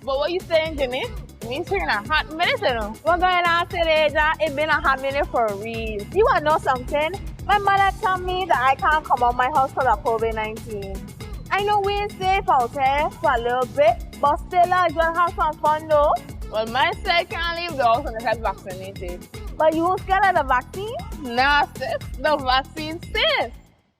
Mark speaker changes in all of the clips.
Speaker 1: But what you saying, Jimmy? Me saying a hot minute, you know.
Speaker 2: We're going to say that it's been a hot minute for real. You want to know something? My mother told me that I can't come out my house because of COVID-19. I know we ain't safe out there for a little bit, but still I just have some fun though.
Speaker 1: Well, my side can't leave the house unless I'm vaccinated.
Speaker 2: But you won't scared of the vaccine?
Speaker 1: Nah, sis, the vaccine's safe.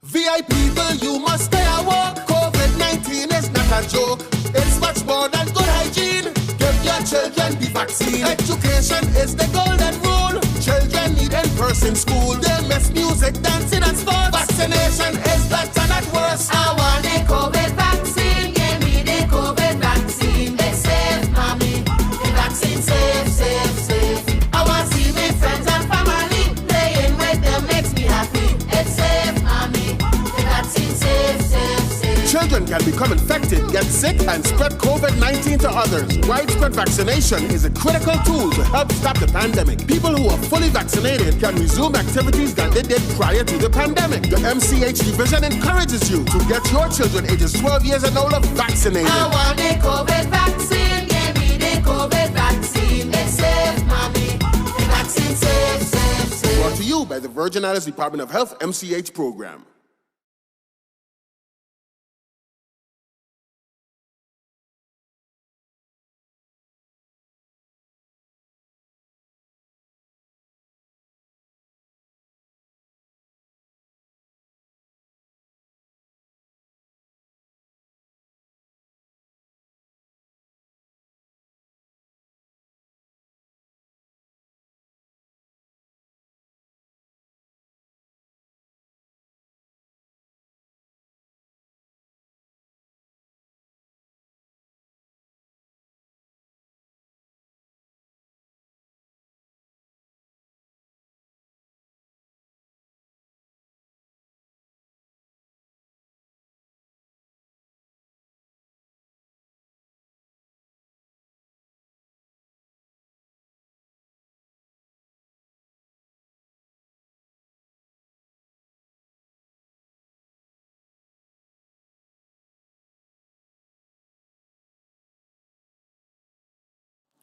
Speaker 3: VI people, you must stay at work. COVID-19 is not a joke. It's much more than good hygiene. Give your children the vaccine. Education is the golden rule. Children need in-person school. They miss music, dancing and sports. Vaccination is better, not worse.
Speaker 4: I want the COVID vaccine. Give me the COVID vaccine. It's safe, mommy. The vaccine safe, safe, safe. I want to see my friends and family. Playing with them makes me happy. It's safe, mommy. The vaccine safe, safe, safe.
Speaker 3: Children can become infected, get sick, and spread COVID-19 to others. Widespread vaccination is a critical tool to help stop the pandemic. People who are fully vaccinated can resume activities that they did prior to the pandemic. The MCH division encourages you to get your children ages 12 years and older vaccinated.
Speaker 4: I want the COVID vaccine. Give me the COVID vaccine. It's safe, mommy. The vaccine safe, safe, safe.
Speaker 3: Brought to you by the Virgin Islands Department of Health MCH program.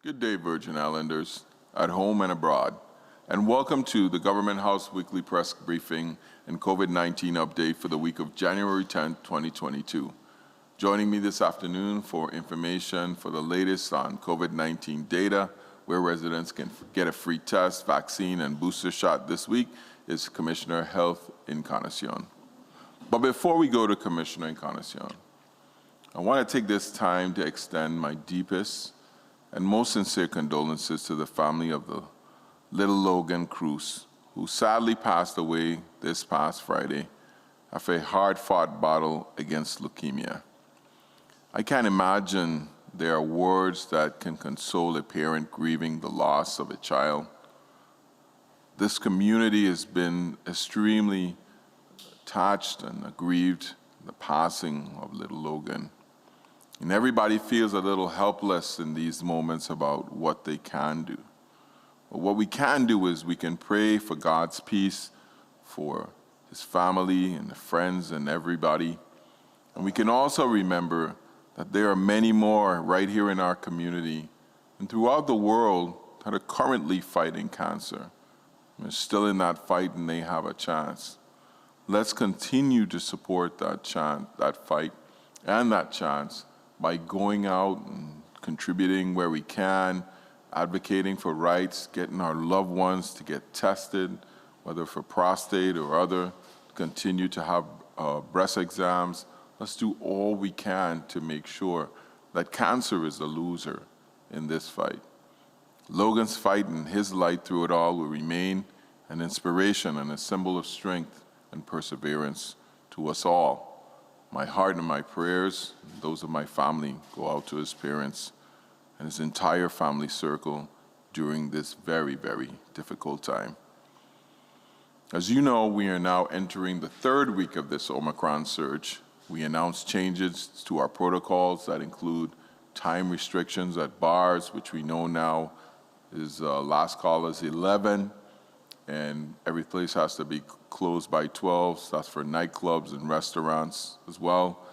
Speaker 5: Good day, Virgin Islanders, at home and abroad, and welcome to the Government House Weekly Press Briefing and COVID-19 update for the week of January 10, 2022. Joining me this afternoon for information for the latest on COVID-19 data, where residents can get a free test, vaccine, and booster shot this week, is Commissioner Health Encarnacion. But before we go to Commissioner Encarnacion, I want to take this time to extend my deepest and most sincere condolences to the family of the little Logan Cruz, who sadly passed away this past Friday after a hard-fought battle against leukemia. I can't imagine there are words that can console a parent grieving the loss of a child. This community has been extremely touched and aggrieved the passing of little Logan. And everybody feels a little helpless in these moments about what they can do. But what we can do is we can pray for God's peace for his family and the friends and everybody. And we can also remember that there are many more right here in our community and throughout the world that are currently fighting cancer. They're still in that fight and they have a chance. Let's continue to support that fight and that chance by going out and contributing where we can, advocating for rights, getting our loved ones to get tested, whether for prostate or other, continue to have breast exams. Let's do all we can to make sure that cancer is the loser in this fight. Logan's fight and his light through it all will remain an inspiration and a symbol of strength and perseverance to us all. My heart and my prayers, those of my family, go out to his parents and his entire family circle during this very, very difficult time. As you know, we are now entering the third week of this Omicron surge. We announced changes to our protocols that include time restrictions at bars, which we know now is last call is 11, and every place has to be closed by 12. So that's for nightclubs and restaurants as well.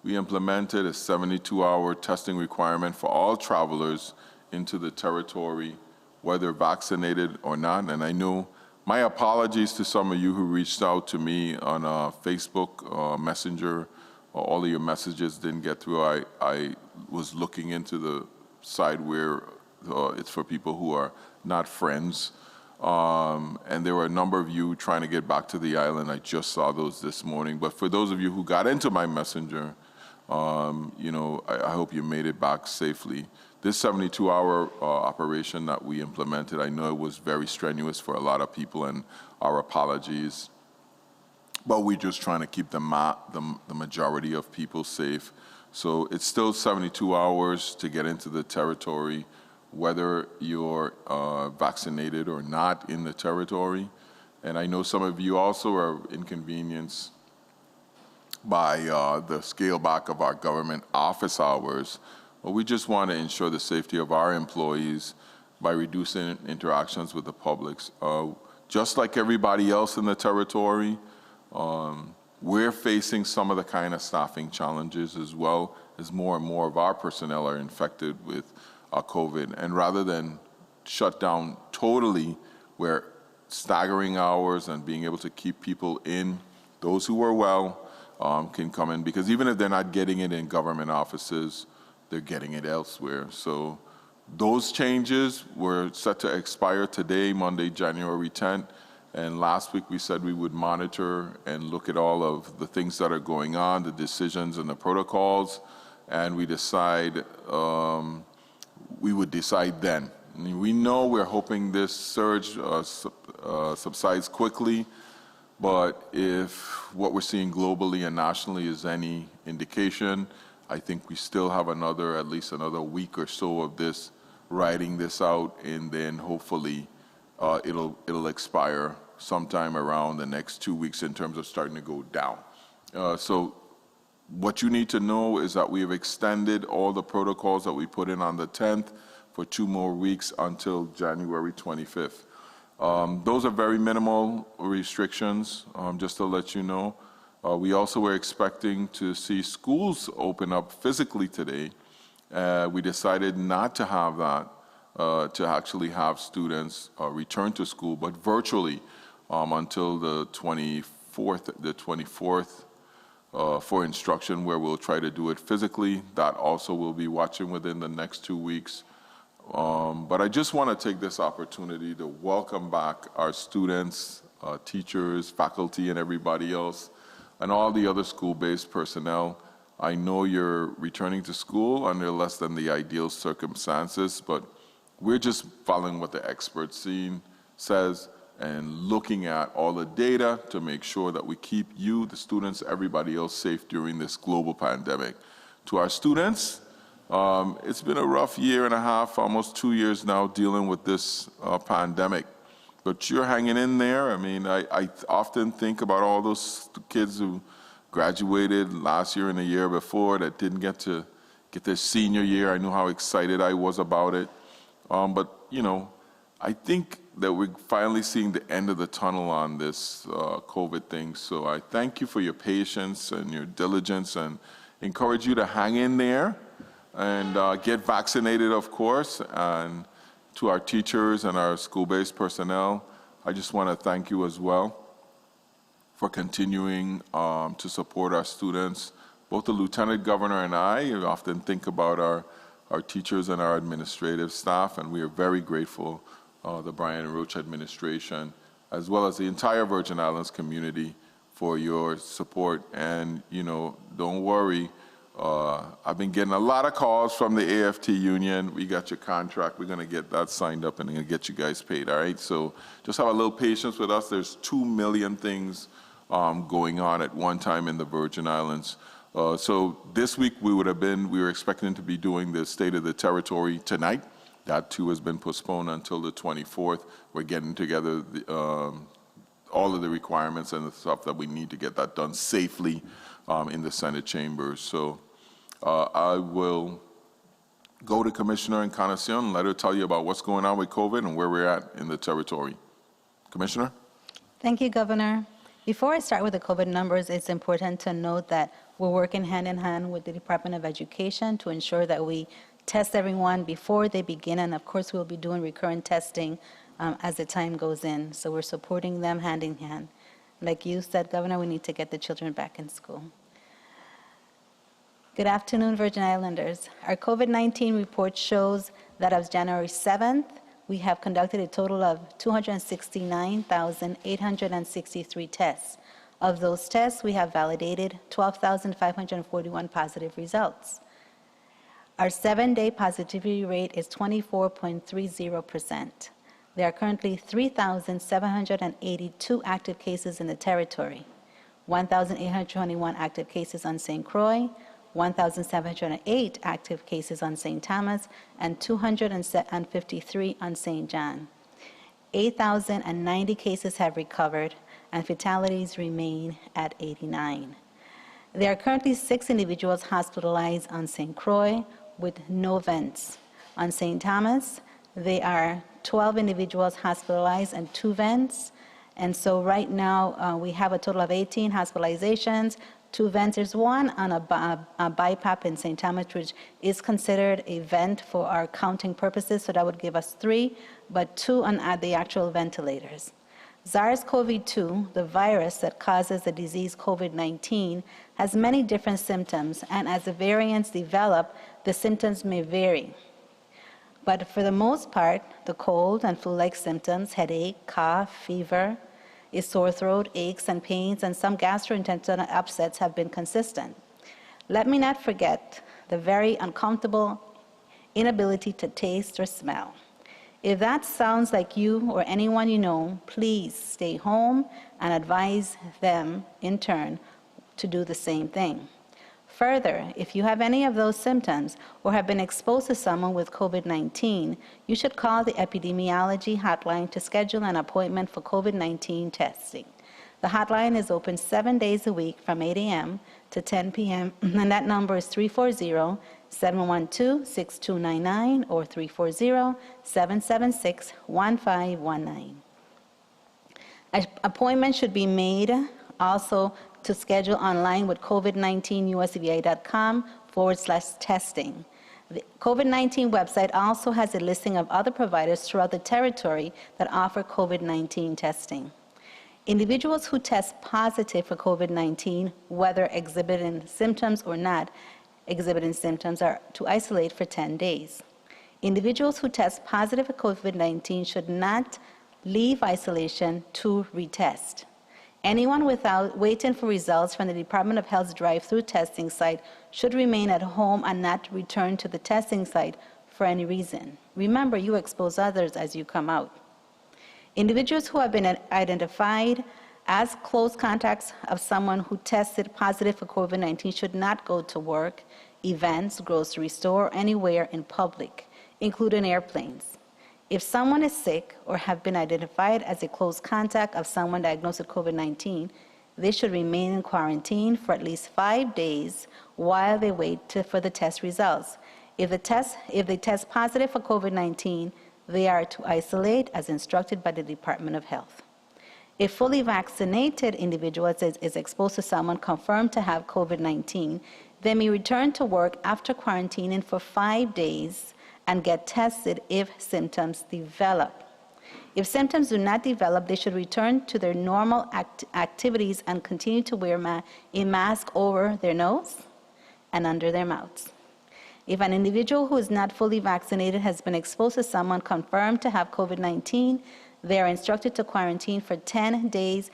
Speaker 5: we implemented a 72-hour testing requirement for all travelers into the territory, whether vaccinated or not. And I know, my apologies to some of you who reached out to me on Facebook Messenger. All of your messages didn't get through. I was looking into the side where it's for people who are not friends. And there were a number of you trying to get back to the island. I just saw those this morning. But for those of you who got into my messenger, I hope you made it back safely. This 72-hour operation that we implemented, I know it was very strenuous for a lot of people, and our apologies. But we're just trying to keep the majority of people safe. So it's still 72 hours to get into the territory, whether you're vaccinated or not in the territory. And I know some of you also are inconvenienced by the scale back of our government office hours. But we just want to ensure the safety of our employees by reducing interactions with the public. Just like everybody else in the territory, we're facing some of the kind of staffing challenges, as well as more and more of our personnel are infected with COVID. And rather than shut down totally, we're staggering hours and being able to keep people in. Those who are well can come in, because even if they're not getting it in government offices, they're getting it elsewhere. So those changes were set to expire today, Monday, January 10th. And last week we said we would monitor and look at all of the things that are going on, the decisions and the protocols, and we would decide then. We know we're hoping this surge subsides quickly, but if what we're seeing globally and nationally is any indication, I think we still have at least another week or so of this, riding this out, and then hopefully it'll expire sometime around the next 2 weeks in terms of starting to go down. So what you need to know is that we have extended all the protocols that we put in on the 10th for 2 more weeks until January 25th. Those are very minimal restrictions, just to let you know. We also were expecting to see schools open up physically today. We decided not to have that, to actually have students return to school, but virtually until the 24th for instruction, where we'll try to do it physically. That also we'll be watching within the next 2 weeks. But I just want to take this opportunity to welcome back our students, teachers, faculty, and everybody else, and all the other school-based personnel. I know you're returning to school under less than the ideal circumstances, but we're just following what the expert scene says and looking at all the data to make sure that we keep you, the students, everybody else safe during this global pandemic. To our students, it's been a rough year and a half, almost 2 years now, dealing with this pandemic. But you're hanging in there. I mean, I often think about all those kids who graduated last year and the year before that didn't get to get their senior year. I knew how excited I was about it. But, I think that we're finally seeing the end of the tunnel on this COVID thing. So I thank you for your patience and your diligence, and encourage you to hang in there and get vaccinated, of course. And to our teachers and our school-based personnel, I just want to thank you as well for continuing to support our students. Both the Lieutenant Governor and I often think about our teachers and our administrative staff, and we are very grateful, the Brian Roach administration, as well as the entire Virgin Islands community, for your support. And, don't worry, I've been getting a lot of calls from the AFT union. We got your contract. We're going to get that signed up and going to get you guys paid, all right? So just have a little patience with us. There's 2 million things going on at one time in the Virgin Islands. So this week we were expecting to be doing the State of the Territory tonight. That too has been postponed until the 24th. We're getting together all of the requirements and the stuff that we need to get that done safely in the Senate chambers. So I will go to Commissioner Encarnacion and let her tell you about what's going on with COVID and where we're at in the territory. Commissioner?
Speaker 6: Thank you, Governor. Before I start with the COVID numbers, it's important to note that We're working hand in hand with the Department of Education to ensure that we test everyone before they begin, and of course we'll be doing recurrent testing as the time goes in. So we're supporting them hand in hand. Like you said, Governor, we need to get the children back in school. Good afternoon, Virgin Islanders. Our COVID-19 report shows that as of January 7th, we have conducted a total of 269,863 tests. Of those tests, we have validated 12,541 positive results. Our 7-day positivity rate is 24.30%. There are currently 3,782 active cases in the territory, 1,821 active cases on St. Croix, 1,708 active cases on St. Thomas, and 253 on St. John. 8,090 cases have recovered, and fatalities remain at 89. There are currently 6 individuals hospitalized on St. Croix with no vents. On St. Thomas, there are 12 individuals hospitalized and 2 vents. And so right now, we have a total of 18 hospitalizations, 2 vents. There's one on a BiPAP in St. Thomas, which is considered a vent for our counting purposes, so that would give us 3, but 2 on the actual ventilators. SARS-CoV-2, the virus that causes the disease COVID-19, has many different symptoms, and as the variants develop, the symptoms may vary. But for the most part, the cold and flu-like symptoms, headache, cough, fever, a sore throat, aches and pains, and some gastrointestinal upsets have been consistent. Let me not forget the very uncomfortable inability to taste or smell. If that sounds like you or anyone you know, please stay home and advise them in turn to do the same thing. Further, if you have any of those symptoms or have been exposed to someone with COVID-19, you should call the epidemiology hotline to schedule an appointment for COVID-19 testing. The hotline is open 7 days a week from 8 a.m. to 10 p.m., and that number is 340-712-6299 or 340-776-1519. An appointment should be made also to schedule online with COVID-19 USVI.com/testing. The COVID-19 website also has a listing of other providers throughout the territory that offer COVID-19 testing. Individuals who test positive for COVID-19, whether exhibiting symptoms or not exhibiting symptoms, are to isolate for 10 days. Individuals who test positive for COVID-19 should not leave isolation to retest. Anyone without waiting for results from the Department of Health's drive-through testing site should remain at home and not return to the testing site for any reason. Remember, you expose others as you come out. Individuals who have been identified as close contacts of someone who tested positive for COVID-19 should not go to work, events, grocery store, or anywhere in public, including airplanes. If someone is sick or have been identified as a close contact of someone diagnosed with COVID-19, they should remain in quarantine for at least 5 days while they wait for the test results. If they test positive for COVID-19, they are to isolate as instructed by the Department of Health. A fully vaccinated individual is exposed to someone confirmed to have COVID-19, they may return to work after quarantining for 5 days and get tested if symptoms develop. If symptoms do not develop, they should return to their normal activities and continue to wear a mask over their nose and under their mouths. If an individual who is not fully vaccinated has been exposed to someone confirmed to have COVID-19, they are instructed to quarantine for 10 days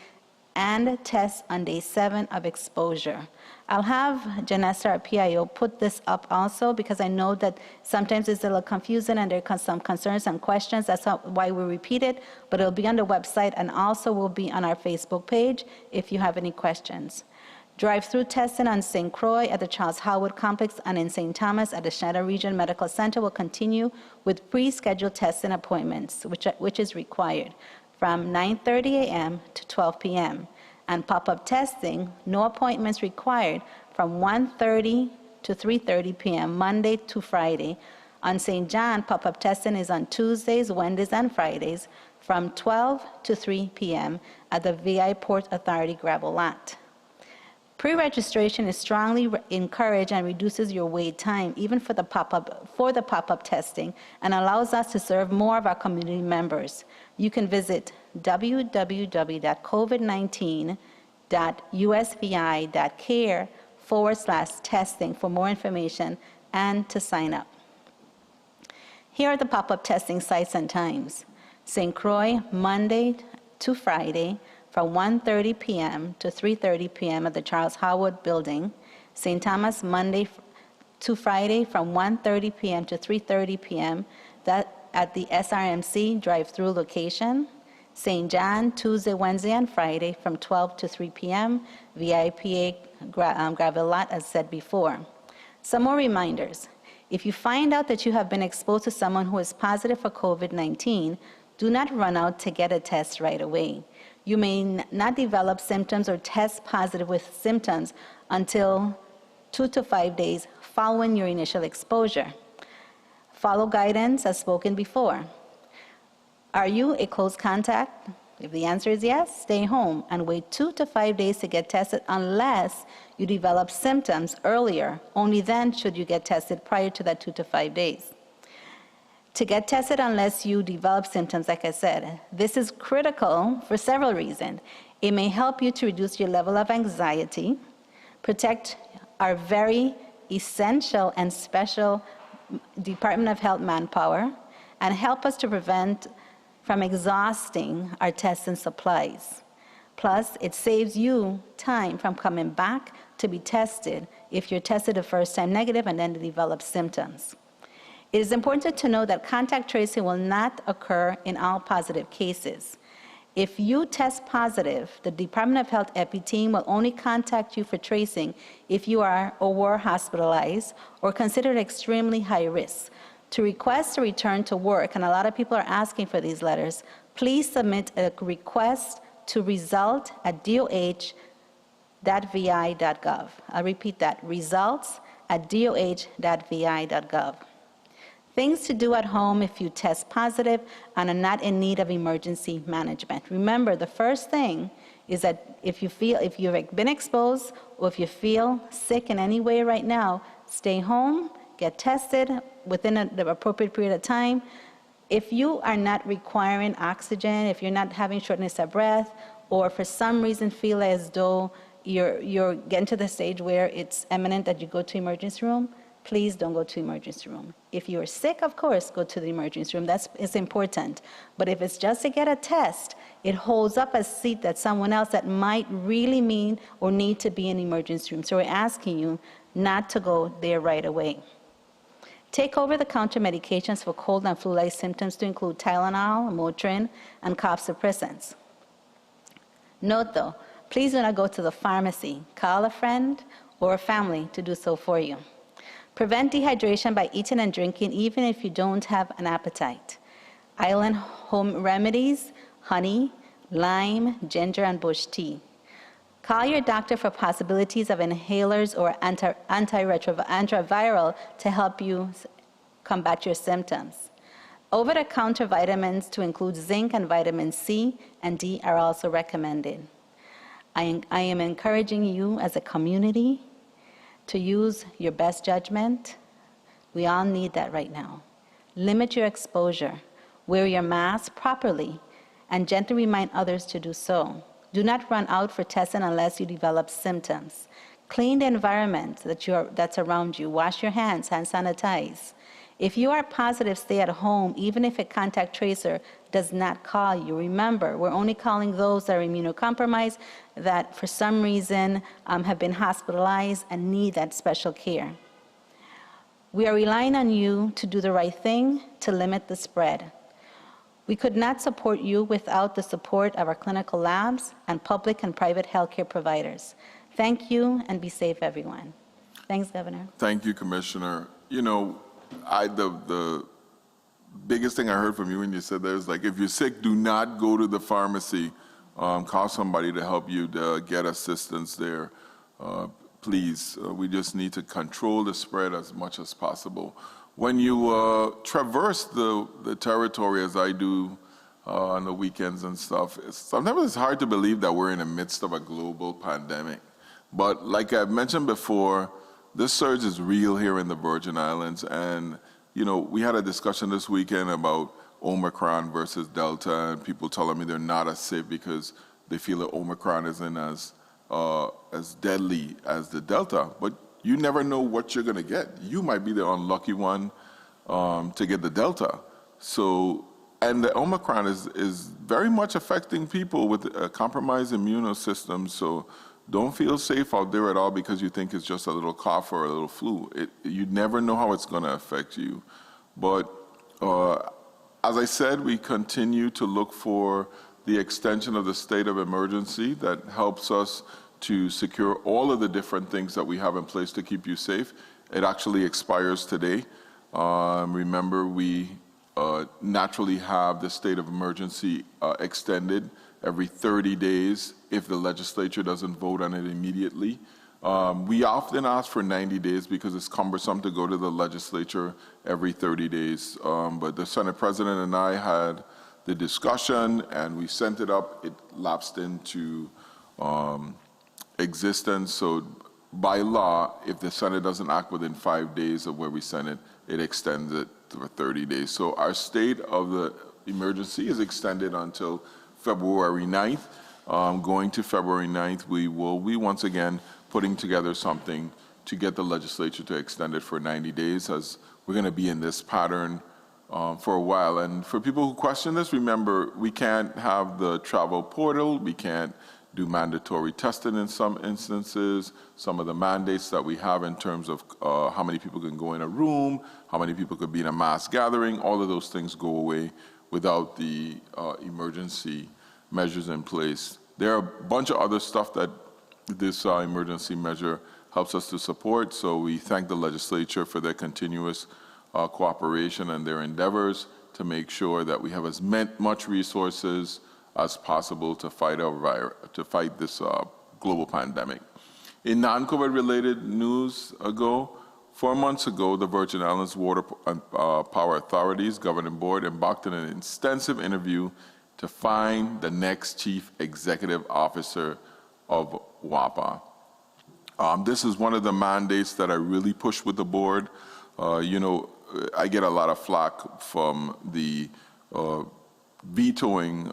Speaker 6: and test on day 7 of exposure. I'll have Janessa, our PIO, put this up also because I know that sometimes it's a little confusing and there are some concerns and questions. That's why we repeat it, but it'll be on the website and also will be on our Facebook page if you have any questions. Drive-through testing on St. Croix at the Charles Howard Complex and in St. Thomas at the Schneider Region Medical Center will continue with pre-scheduled testing appointments, which is required, from 9:30 a.m. to 12 p.m. And pop-up testing, no appointments required, from 1:30 to 3:30 p.m. Monday to Friday. On St. John, pop-up testing is on Tuesdays, Wednesdays, and Fridays from 12 to 3 p.m. at the VI Port Authority gravel lot. Pre-registration is strongly encouraged and reduces your wait time, even for the pop-up testing, and allows us to serve more of our community members. You can visit www.covid19.usvi.care/testing for more information and to sign up. Here are the pop-up testing sites and times. St. Croix, Monday to Friday, from 1:30 p.m. to 3:30 p.m. at the Charles Howard Building. St. Thomas, Monday to Friday, from 1:30 p.m. to 3:30 p.m. at the SRMC drive-through location. St. John, Tuesday, Wednesday, and Friday, from 12 to 3 p.m. VIPA gravel lot, as said before. Some more reminders. If you find out that you have been exposed to someone who is positive for COVID-19, do not run out to get a test right away. You may not develop symptoms or test positive with symptoms until 2 to 5 days following your initial exposure. Follow guidance as spoken before. Are you a close contact? If the answer is yes, stay home and wait 2 to 5 days to get tested unless you develop symptoms earlier. Only then should you get tested prior to that 2 to 5 days. To get tested unless you develop symptoms, like I said, this is critical for several reasons. It may help you to reduce your level of anxiety, protect our very essential and special Department of Health manpower, and help us to prevent from exhausting our tests and supplies. Plus, it saves you time from coming back to be tested if you're tested the first time negative and then develop symptoms. It is important to know that contact tracing will not occur in all positive cases. If you test positive, the Department of Health EPI team will only contact you for tracing if you are or were hospitalized or considered extremely high risk. To request a return to work, and a lot of people are asking for these letters, please submit a request to result@doh.vi.gov. I'll repeat that, results@doh.vi.gov. Things to do at home if you test positive and are not in need of emergency management. Remember, the first thing is that if you've been exposed or if you feel sick in any way right now, stay home, get tested within the appropriate period of time. If you are not requiring oxygen, if you're not having shortness of breath, or for some reason feel as though you're getting to the stage where it's imminent that you go to emergency room, please don't go to emergency room. If you're sick, of course, go to the emergency room. It's important. But if it's just to get a test, it holds up a seat that someone else that might really mean or need to be in the emergency room. So we're asking you not to go there right away. Take over-the-counter medications for cold and flu-like symptoms to include Tylenol, Motrin, and cough suppressants. Note though, please do not go to the pharmacy. Call a friend or a family to do so for you. Prevent dehydration by eating and drinking even if you don't have an appetite. Island home remedies, honey, lime, ginger, and bush tea. Call your doctor for possibilities of inhalers or antiviral to help you combat your symptoms. Over-the-counter vitamins to include zinc and vitamin C and D are also recommended. I am encouraging you as a community to use your best judgment. We all need that right now. Limit your exposure. Wear your mask properly and gently remind others to do so. Do not run out for testing unless you develop symptoms. Clean the environment that's around you. Wash your hands, hand sanitize. If you are positive, stay at home, even if a contact tracer does not call you. Remember, we're only calling those that are immunocompromised, that for some reason have been hospitalized and need that special care. We are relying on you to do the right thing to limit the spread. We could not support you without the support of our clinical labs and public and private healthcare providers. Thank you, and be safe, everyone. Thanks, Governor.
Speaker 5: Thank you, Commissioner. You know, the biggest thing I heard from you when you said that is like, if you're sick, do not go to the pharmacy. Call somebody to help you to get assistance there. Please, we just need to control the spread as much as possible. When you traverse the territory, as I do on the weekends and stuff, sometimes it's hard to believe that we're in the midst of a global pandemic, But like I mentioned before, this surge is real here in the Virgin Islands. And, you know, we had a discussion this weekend about Omicron versus Delta, and people telling me they're not as safe because they feel that Omicron isn't as deadly as the Delta. But you never know what you're going to get. You might be the unlucky one to get the Delta. So, and the Omicron is very much affecting people with a compromised immune system. So don't feel safe out there at all because you think it's just a little cough or a little flu. You never know how it's going to affect you. But as I said, we continue to look for the extension of the state of emergency that helps us to secure all of the different things that we have in place to keep you safe. It actually expires today. Remember, we naturally have the state of emergency extended every 30 days if the legislature doesn't vote on it immediately. We often ask for 90 days because it's cumbersome to go to the legislature every 30 days. But the Senate President and I had the discussion and we sent it up. It lapsed into existence. So by law, if the Senate doesn't act within 5 days of where we send it, it extends it for 30 days. So our state of the emergency is extended until February 9th. Going to February 9th, we will be once again putting together something to get the legislature to extend it for 90 days, as we're going to be in this pattern for a while. And for people who question this, remember, we can't have the travel portal, we can't do mandatory testing in some instances. Some of the mandates that we have in terms of how many people can go in a room, how many people could be in a mass gathering, all of those things go away without the emergency measures in place. There are a bunch of other stuff that this emergency measure helps us to support, so we thank the legislature for their continuous cooperation and their endeavors to make sure that we have as much resources as possible to fight this global pandemic. In non-COVID related news 4 months ago, the Virgin Islands Water and Power Authority's Governing Board embarked on an extensive interview to find the next Chief Executive Officer of WAPA. This is one of the mandates that I really push with the board. You know, I get a lot of flack from the vetoing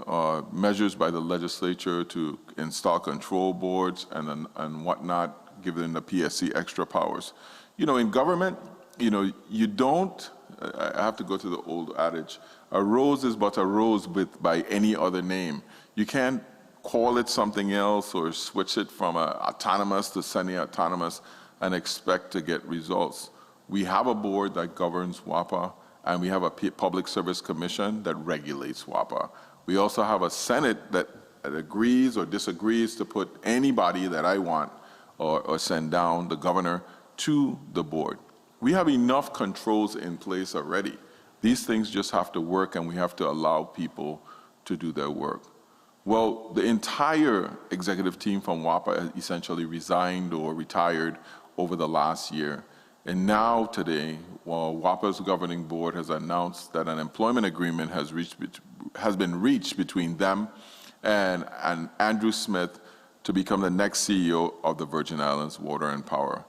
Speaker 5: measures by the legislature to install control boards and whatnot, giving the PSC extra powers. You know, in government, you know, you don't, I have to go to the old adage, a rose is but a rose by any other name. You can't call it something else or switch it from autonomous to semi-autonomous and expect to get results. We have a board that governs WAPA, and we have a Public Service Commission that regulates WAPA. We also have a Senate that agrees or disagrees to put anybody that I want or send down, the governor, to the board. We have enough controls in place already. These things just have to work, and we have to allow people to do their work. Well, the entire executive team from WAPA essentially resigned or retired over the last year. And now today, WAPA's governing board has announced that an employment agreement has been reached between them and Andrew Smith to become the next CEO of the Virgin Islands Water and Power.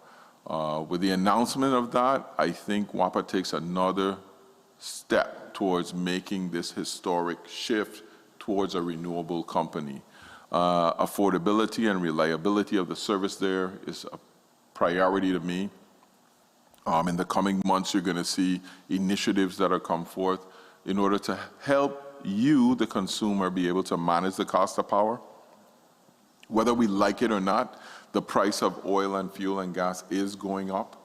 Speaker 5: With the announcement of that, I think WAPA takes another step towards making this historic shift towards a renewable company. Affordability and reliability of the service there is a priority to me. In the coming months, you're going to see initiatives that are come forth in order to help you, the consumer, be able to manage the cost of power. Whether we like it or not, the price of oil and fuel and gas is going up.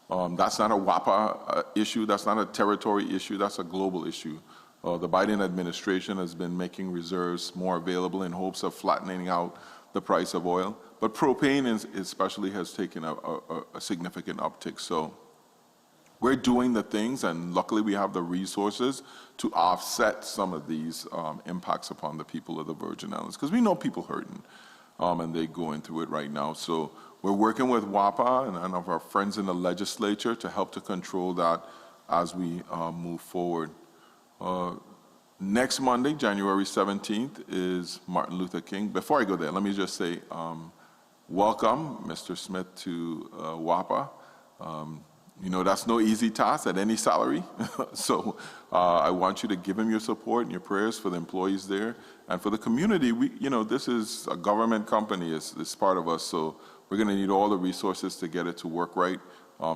Speaker 5: That's not a WAPA issue. That's not a territory issue. That's a global issue. The Biden administration has been making reserves more available in hopes of flattening out the price of oil. But propane especially has taken a significant uptick. So we're doing the things, and luckily we have the resources to offset some of these impacts upon the people of the Virgin Islands, because we know people hurting, and they're going through it right now. So we're working with WAPA and of our friends in the legislature to help to control that as we move forward. Next Monday, January 17th, is Martin Luther King. Before I go there, let me just say, welcome Mr. Smith to WAPA. You know, that's no easy task at any salary. So I want you to give him your support and your prayers for the employees there and for the community. You know, this is a government company. It's part of us. So we're going to need all the resources to get it to work right.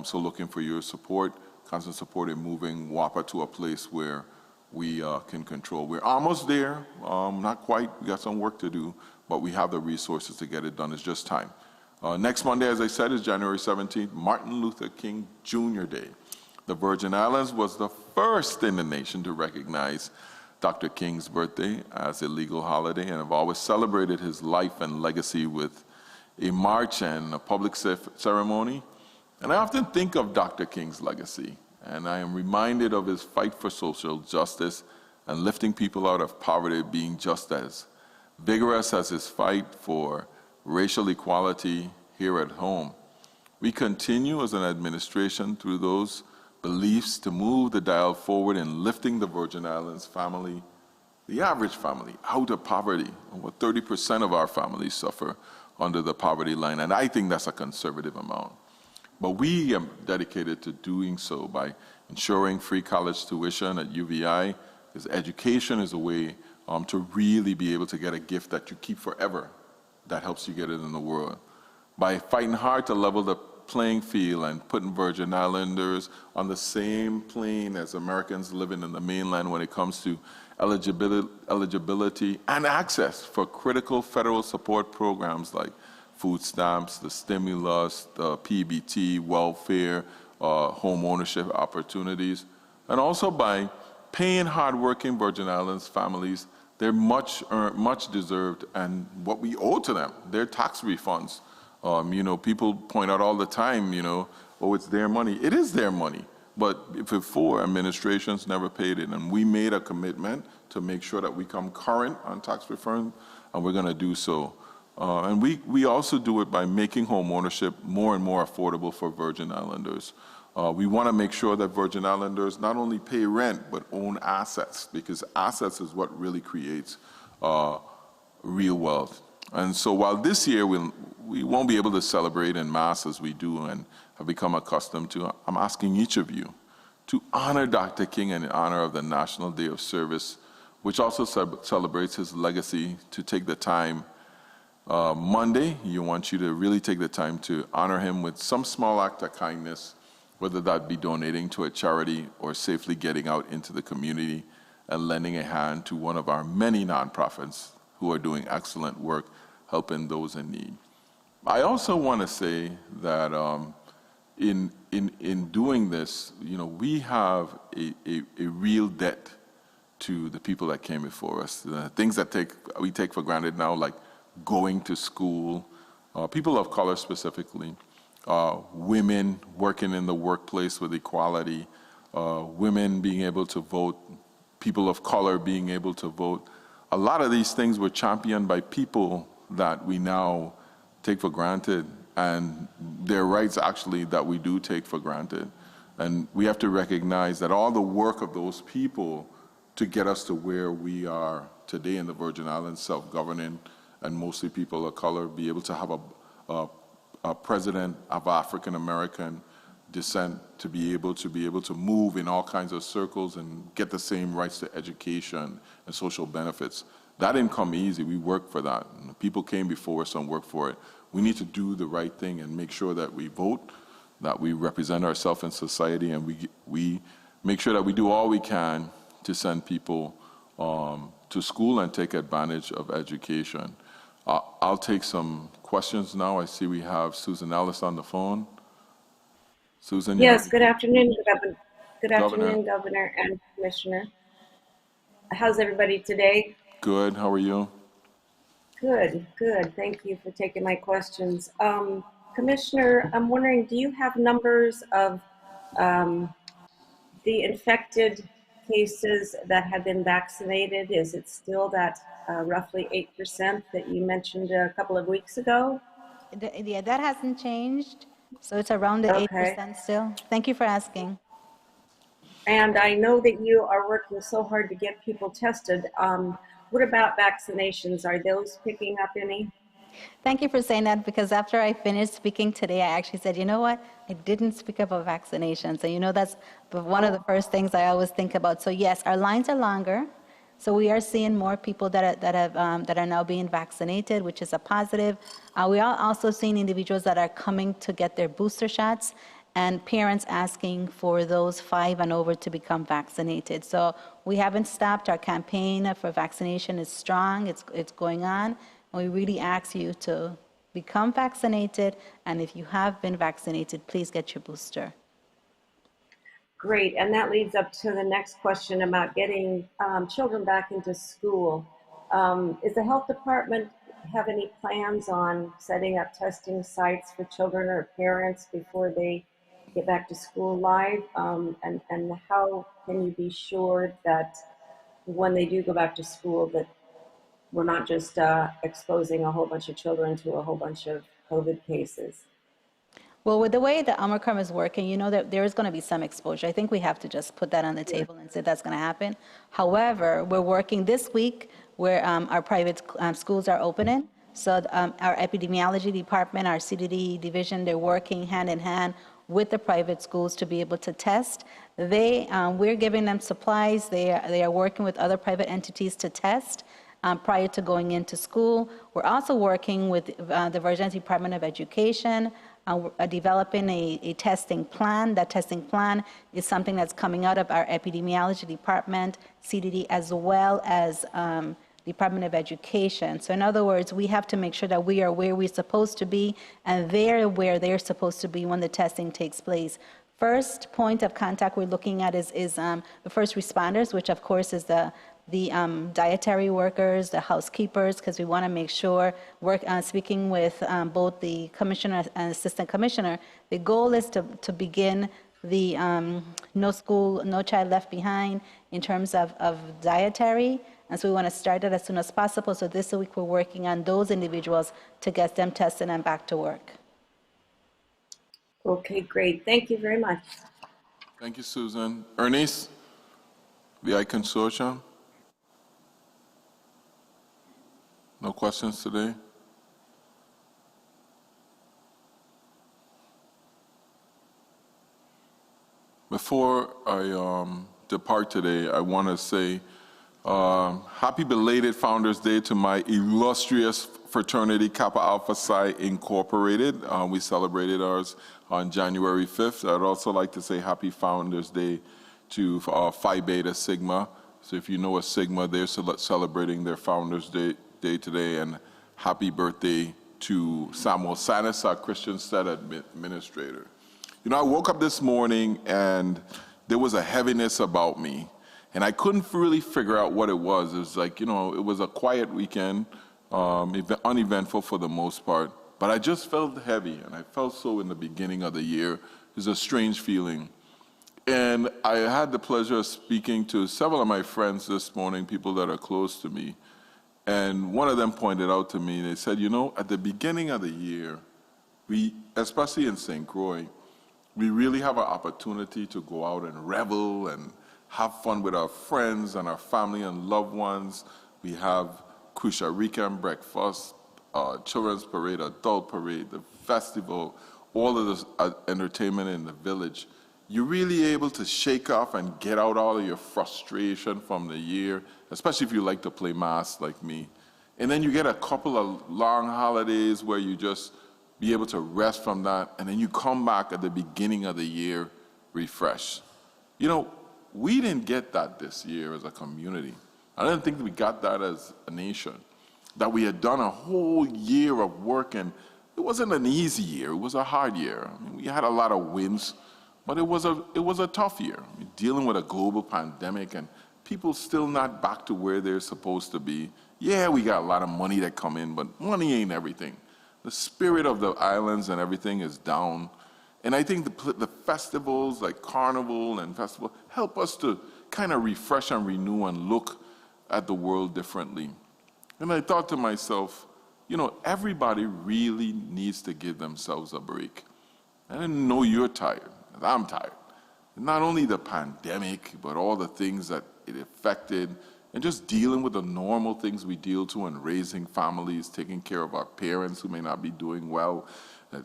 Speaker 5: So looking for your support, constant support in moving WAPA to a place where we can control. We're almost there. Not quite. We got some work to do, but we have the resources to get it done. It's just time. Next Monday, as I said, is January 17th, Martin Luther King Jr. Day. The Virgin Islands was the first in the nation to recognize Dr. King's birthday as a legal holiday and have always celebrated his life and legacy with a march and a public ceremony. And I often think of Dr. King's legacy, and I am reminded of his fight for social justice and lifting people out of poverty being just as vigorous as his fight for racial equality here at home. We continue as an administration through those beliefs to move the dial forward in lifting the Virgin Islands family, the average family, out of poverty. Over 30% of our families suffer under the poverty line, and I think that's a conservative amount. But we are dedicated to doing so by ensuring free college tuition at UVI, because education is a way to really be able to get a gift that you keep forever. That helps you get it in the world. By fighting hard to level the playing field and putting Virgin Islanders on the same plane as Americans living in the mainland when it comes to eligibility and access for critical federal support programs like food stamps, the stimulus, the PBT, welfare, home ownership opportunities, and also by paying hardworking Virgin Islands families they're much deserved and what we owe to them, their tax refunds. You know, people point out all the time, you know, oh, it's their money. It is their money. But before, administrations never paid it. And we made a commitment to make sure that we come current on tax return, and we're going to do so. And we also do it by making home ownership more and more affordable for Virgin Islanders. We want to make sure that Virgin Islanders not only pay rent, but own assets, because assets is what really creates real wealth. And so while this year we won't be able to celebrate en masse as we do and have become accustomed to, I'm asking each of you to honor Dr. King in honor of the National Day of Service, which also celebrates his legacy, to take the time Monday. You want you to really take the time to honor him with some small act of kindness, whether that be donating to a charity or safely getting out into the community and lending a hand to one of our many nonprofits who are doing excellent work helping those in need. I also want to say that in doing this, you know, we have a real debt to the people that came before us. The things that we take for granted now, like going to school, people of color specifically, women working in the workplace with equality, women being able to vote, people of color being able to vote. A lot of these things were championed by people that we now take for granted, and their rights actually that we do take for granted. And we have to recognize that all the work of those people to get us to where we are today in the Virgin Islands, self-governing, and mostly people of color, be able to have a president of African American descent, to be able to move in all kinds of circles and get the same rights to education and social benefits. That didn't come easy. We worked for that. And people came before us and worked for it. We need to do the right thing and make sure that we vote, that we represent ourselves in society, and we make sure that we do all we can to send people to school and take advantage of education. I'll take some questions now. I see we have Susan Ellis on the phone. Susan?
Speaker 7: Yes, good afternoon, Governor. Good afternoon, Governor and Commissioner. How's everybody today?
Speaker 5: Good, how are you?
Speaker 7: Good, good. Thank you for taking my questions. Commissioner, I'm wondering, do you have numbers of the infected cases that have been vaccinated? Is it still that roughly 8% that you mentioned a couple of weeks ago?
Speaker 6: Yeah, that hasn't changed. So it's around the 8% still. Thank you for asking.
Speaker 7: And I know that you are working so hard to get people tested. What about vaccinations? Are those picking up any?
Speaker 6: Thank you for saying that, because after I finished speaking today, I actually said, you know what? I didn't speak about vaccinations. And you know, that's one of the first things I always think about. So yes, our lines are longer. So we are seeing more people that are now being vaccinated, which is a positive. We are also seeing individuals that are coming to get their booster shots, and parents asking for those 5 and over to become vaccinated. So we haven't stopped. Our campaign for vaccination is strong. It's going on. And we really ask you to become vaccinated, and if you have been vaccinated, please get your booster.
Speaker 7: Great, and that leads up to the next question about getting children back into school. Is the health department have any plans on setting up testing sites for children or parents before they get back to school live? And how can you be sure that when they do go back to school that we're not just exposing a whole bunch of children to a whole bunch of COVID cases?
Speaker 6: Well, with the way the Omicron is working, you know that there is going to be some exposure. I think we have to just put that on the table and say that's going to happen. However, we're working this week where our private schools are opening. So our epidemiology department, our CDD division, they're working hand in hand with the private schools to be able to test. We're giving them supplies. They are working with other private entities to test prior to going into school. We're also working with the Virginia Department of Education, developing a testing plan. That testing plan is something that's coming out of our epidemiology department, CDD, as well as Department of Education. So in other words, we have to make sure that we are where we're supposed to be and they're where they're supposed to be when the testing takes place. First point of contact we're looking at is the first responders, which of course is the dietary workers, the housekeepers, because we want to make sure, speaking with both the commissioner and assistant commissioner, the goal is to begin the no school, no child left behind in terms of dietary. And so we want to start that as soon as possible. So this week we're working on those individuals to get them tested and back to work.
Speaker 7: Okay, great. Thank you very much.
Speaker 5: Thank you, Susan. Ernest, VI Consortium? No questions today? Before I depart today, I want to say happy belated Founders Day to my illustrious fraternity, Kappa Alpha Psi Incorporated. We celebrated ours on January 5th. I'd also like to say happy Founders Day to Phi Beta Sigma. So if you know a Sigma, they're celebrating their Founders Day today, and happy birthday to Samuel Sanis, our Christian State Administrator. You know, I woke up this morning and there was a heaviness about me, and I couldn't really figure out what it was. It was like, you know, it was a quiet weekend, uneventful for the most part, but I just felt heavy, and I felt so in the beginning of the year. It was a strange feeling. And I had the pleasure of speaking to several of my friends this morning, people that are close to me. And one of them pointed out to me, they said, you know, at the beginning of the year, we, especially in St. Croix, we really have an opportunity to go out and revel and have fun with our friends and our family and loved ones. We have Crucia Rican breakfast, children's parade, adult parade, the festival, all of this entertainment in the village. You're really able to shake off and get out all of your frustration from the year, especially if you like to play mass like me. And then you get a couple of long holidays where you just be able to rest from that, and then you come back at the beginning of the year refreshed. You know, we didn't get that this year as a community. I didn't think we got that as a nation, that we had done a whole year of work, and it wasn't an easy year, it was a hard year. I mean, we had a lot of wins, but it was a tough year. I mean, dealing with a global pandemic and people still not back to where they're supposed to be. Yeah, we got a lot of money that come in, but money ain't everything. The spirit of the islands and everything is down. And I think the festivals like Carnival and Festival help us to kind of refresh and renew and look at the world differently. And I thought to myself, you know, everybody really needs to give themselves a break. I didn't know you're tired. I'm tired. Not only the pandemic, but all the things that it affected and just dealing with the normal things we deal to and raising families, taking care of our parents who may not be doing well,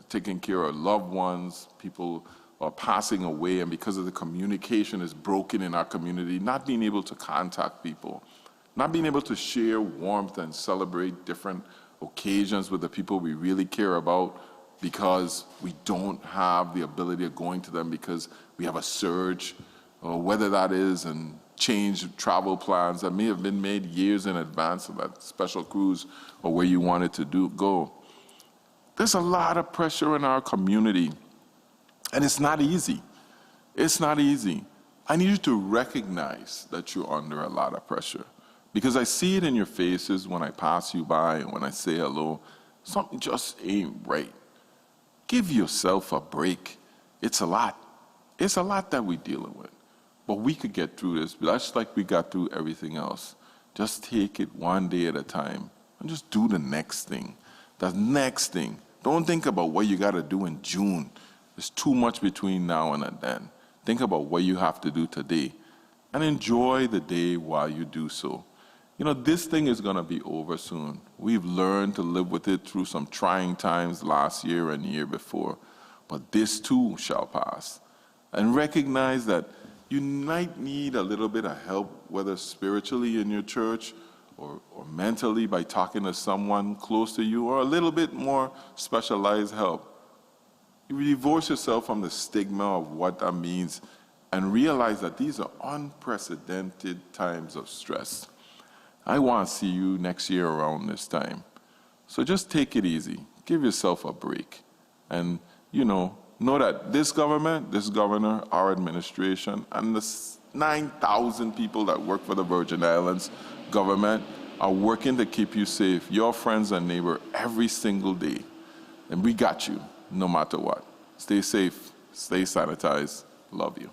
Speaker 5: taking care of loved ones, people are passing away, and because of the communication is broken in our community, not being able to contact people, not being able to share warmth and celebrate different occasions with the people we really care about because we don't have the ability of going to them because we have a surge, or whether that is and change travel plans that may have been made years in advance of that special cruise or where you wanted to go. There's a lot of pressure in our community, and it's not easy. It's not easy. I need you to recognize that you're under a lot of pressure, because I see it in your faces when I pass you by and when I say hello. Something just ain't right. Give yourself a break. It's a lot. It's a lot that we're dealing with. But we could get through this, just like we got through everything else. Just take it one day at a time and just do the next thing. The next thing. Don't think about what you got to do in June. There's too much between now and then. Think about what you have to do today and enjoy the day while you do so. You know, this thing is going to be over soon. We've learned to live with it through some trying times last year and year before, but this too shall pass. And recognize that you might need a little bit of help, whether spiritually in your church or mentally by talking to someone close to you, or a little bit more specialized help. You divorce yourself from the stigma of what that means and realize that these are unprecedented times of stress. I want to see you next year around this time. So just take it easy. Give yourself a break. And, know that this government, this governor, our administration, and the 9,000 people that work for the Virgin Islands government are working to keep you safe, your friends and neighbor, every single day. And we got you, no matter what. Stay safe, stay sanitized. Love you.